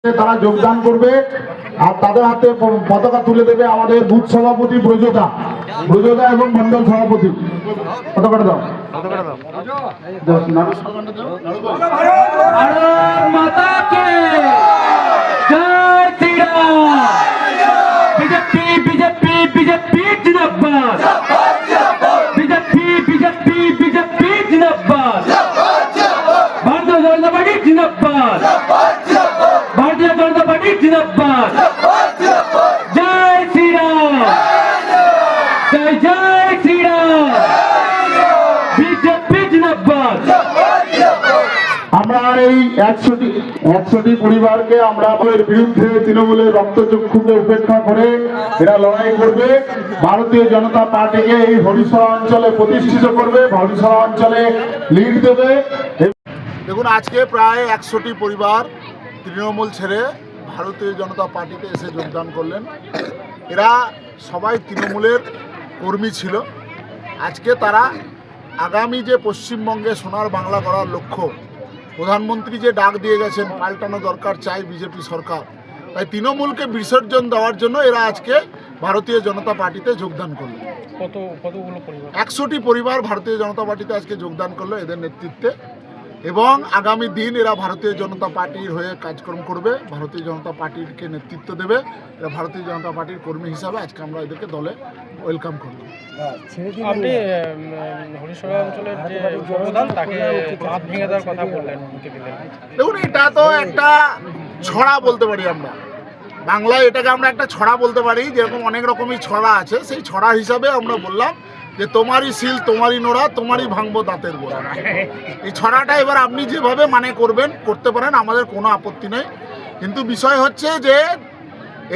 তারা যোগদান করবে আর তাদের হাতে পতাকা তুলে দেবে আমাদের বুথ সভাপতি ব্রজদা এবং মন্ডল সভাপতি। পতাকাটা দাও, भारतीय जनता पार्टी जिंदाबाद। जय श्री राम, जय जय श्री राम, बीजेपी जिंदाबाद। আমরা এই 100টি পরিবারকে আমরা এর বিরুদ্ধে তৃণমূলের রক্তচক্ষুকে উপেক্ষা করে এরা লড়াই করবে, ভারতীয় জনতা পার্টিকে এই হরিশরা অঞ্চলে প্রতিষ্ঠিত করবে, হরিশরা অঞ্চলে লিড দেবে। দেখুন, আজকে প্রায় 100টি পরিবার তৃণমূল ছেড়ে ভারতীয় জনতা পার্টিতে এসে যোগদান করলেন। এরা সবাই তৃণমূলের কর্মী ছিল। আজকে তারা আগামী যে পশ্চিমবঙ্গে সোনার বাংলা করার লক্ষ্য, প্রধানমন্ত্রী যে ডাক দিয়ে গেছেন পাল্টানো দরকার চাই বিজেপি সরকার, তাই তৃণমূলকে বিসর্জন দেওয়ার জন্য এরা আজকে ভারতীয় জনতা পার্টিতে যোগদান করলো। কতগুলো পরিবার? 100টি পরিবার ভারতীয় জনতা পার্টিতে আজকে যোগদান করলো এদের নেতৃত্বে, এবং আগামী দিন এরা ভারতীয় জনতা পার্টির হয়ে কাজকর্ম করবে, ভারতীয় জনতা পার্টিকে নেতৃত্ব দেবে। এরা ভারতীয় জনতা পার্টির কর্মী হিসাবে আজকে আমরা এদেরকে দলে ওয়েলকাম করলাম। আপনি হরিশরা অঞ্চলের যে প্রধান তাকে হাত ভেঙে দেওয়ার কথা বললেন, দেখুন, এটা তো একটা ছড়া বলতে পারি আমরা বাংলায়, এটাকে আমরা একটা ছড়া বলতে পারি। যেরকম অনেক রকমই ছড়া আছে, সেই ছড়া হিসাবে আমরা বললাম যে তোমারই শিল তোমারই নোড়া তোমারই ভাঙবো দাঁতের গোড়া। এই ছড়াটা এবার আপনি যেভাবে মানে করতে পারেন, আমাদের কোনো আপত্তি নেই। কিন্তু বিষয় হচ্ছে যে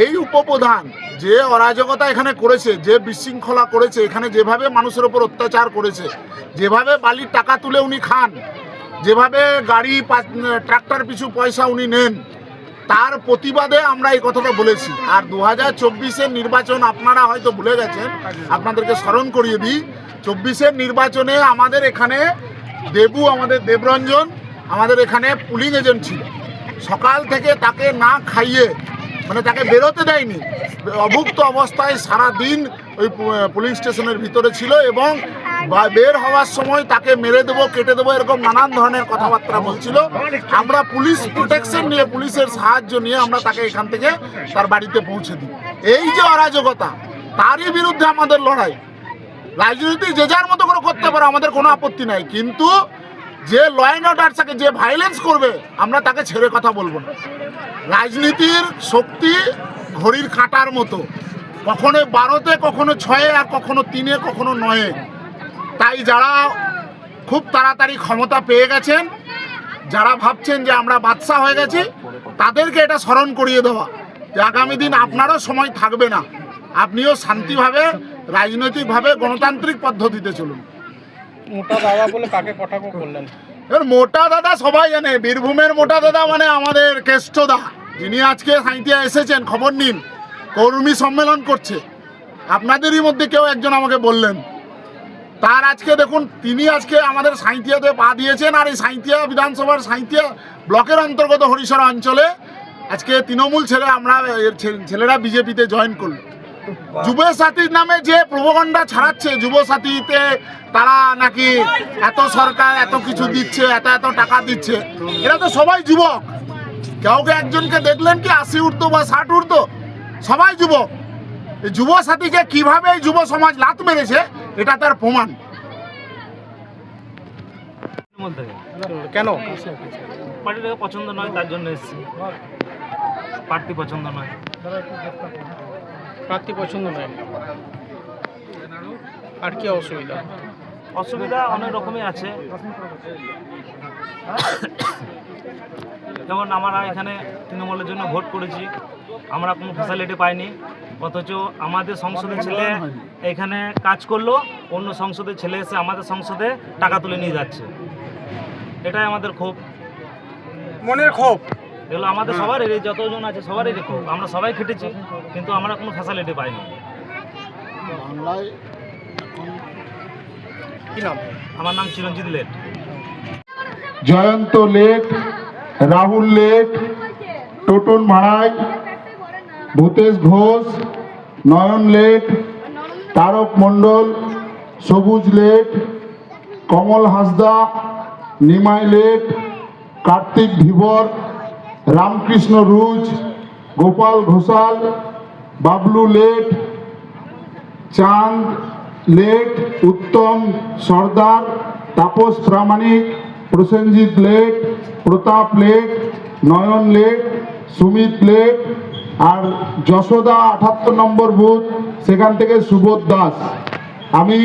এই উপপ্রধান যে অরাজকতা এখানে করেছে, যে বিশৃঙ্খলা করেছে, এখানে যেভাবে মানুষের ওপর অত্যাচার করেছে, যেভাবে বালির টাকা তুলে উনি খান, যেভাবে গাড়ি ট্রাক্টর পিছু পয়সা উনি নেন, তার প্রতিবাদে আমরা এই কথাটা বলেছি। আর 2024-এর নির্বাচন আপনারা হয়তো ভুলে গেছেন, আপনাদেরকে স্মরণ করিয়ে দিই। 24-এর নির্বাচনে আমাদের এখানে আমাদের দেবরঞ্জন আমাদের এখানে পুলিং এজেন্ট ছিল। সকাল থেকে তাকে না খাইয়ে, মানে তাকে বেরোতে দেয়নি, অভুক্ত অবস্থায় সারা দিন ওই পুলিং স্টেশনের ভিতরে ছিল, এবং বের হওয়ার সময় তাকে মেরে দেবো কেটে দেবো এরকম নানান ধরনের কথাবার্তা বলছিল। আমরা পুলিশ প্রোটেকশন নিয়ে, পুলিশের সাহায্য নিয়ে আমরা তাকে এখান থেকে তার বাড়িতে পৌঁছে দিই। এই যে অরাজকতা, তারই বিরুদ্ধে আমাদের লড়াই। রাজনীতি যে যার মতো করে করতে পারে, আমাদের কোনো আপত্তি নাই, কিন্তু যে ল অ্যান্ড অর্ডার থাকে, যে ভায়োলেন্স করবে, আমরা তাকে ছেড়ে কথা বলবো না। রাজনীতির শক্তি ঘড়ির কাঁটার মতো, কখনো 12-তে, কখনো 6-এ, আর কখনো 3-এ, কখনো 9-এ। তাই যারা খুব তাড়াতাড়ি ক্ষমতা পেয়ে গেছেন, যারা ভাবছেন যে আমরা বাদশা হয়ে গেছি, তাদেরকে এটা স্মরণ করিয়ে দেওয়া যে আগামী দিন আপনারও সময় থাকবে না, আপনিও শান্তিভাবে রাজনৈতিকভাবে গণতান্ত্রিক পদ্ধতিতে চলুন। মোটা দাদা বলে কাকে কথা বললেন? এর মোটা দাদা সবাই জানে, বীরভূমের মোটা দাদা মানে আমাদের কেষ্টদা, যিনি আজকে সাঁইথিয়া এসেছেন। খবর নিন, কর্মী সম্মেলন করছে। আপনাদেরই মধ্যে কেউ একজন আমাকে বললেন, তার আজকে দেখুন, তিনি আজকে আমাদের সাঁইথিয়াতে পা দিয়েছেন। আর এই সাঁইথিয়া বিধানসভার সাঁইথিয়া ব্লকের অন্তর্গত হরিশরা অঞ্চলে আজকে তৃণমূল ছেড়ে আমরা ছেলেরা বিজেপিতে জয়েন করলো। যুবসাথীর নামে যে প্রোপাগান্ডা ছড়াচ্ছে, যুবসাথীতে তারা নাকি এত সরকার এত কিছু দিচ্ছে, এত টাকা দিচ্ছে, এরা তো সবাই যুবক। কাউকে একজনকে দেখলেন কি 80 ঊর্ধ্ব বা 60 ঊর্ধ্ব? সবাই যুবক। এই যুবসাথীকে কিভাবে যুব সমাজ লাত মেরেছে, এটা তার প্রমাণ। কেন? পার্টিটাকে পছন্দ নয়, তার জন্য এসেছি। প্রার্থী পছন্দ নয়। প্রার্থী পছন্দ নয়, আর কি অসুবিধা? অসুবিধা অনেক রকমই আছে। যেমন আমরা এখানে তৃণমূলের জন্য ভোট করেছি, আমরা কোনো ফ্যাসিলিটি পাইনি, অথচ আমাদের সংসদের ছেলে এখানে কাজ করলো, অন্য সংসদের ছেলে এসে আমাদের সংসদে টাকা তুলে নিয়ে যাচ্ছে। এটাই আমাদের ক্ষোভ, মনের ক্ষোভ। এগুলো আমাদের সবারই, যতজন আছে সবারই ক্ষোভ। আমরা সবাই খেটেছি, কিন্তু আমরা কোনো ফ্যাসিলিটি পাইনি। কি নাম? আমার নাম চিরঞ্জিত লেট। জয়ন্ত লেট, রাহুল লেট, টোটন মারাই, ভূতেশ ঘোষ, নয়ন লেট, তারক মণ্ডল, সবুজ লেট, কমল হাসদা, নিমাই লেট, কার্তিক ধীবর, রামকৃষ্ণ রুজ, গোপাল ঘোষাল, বাবলু লেট, চাঁদ লেট, উত্তম সর্দার, তাপস প্রামাণিক, প্রসেনজিৎ লেট, প্রতাপ লেট, নয়ন লেট, সুমিত লেট, আর যশোদা 78 নম্বর বুথ, সেখান থেকে সুবোধ দাস। আমি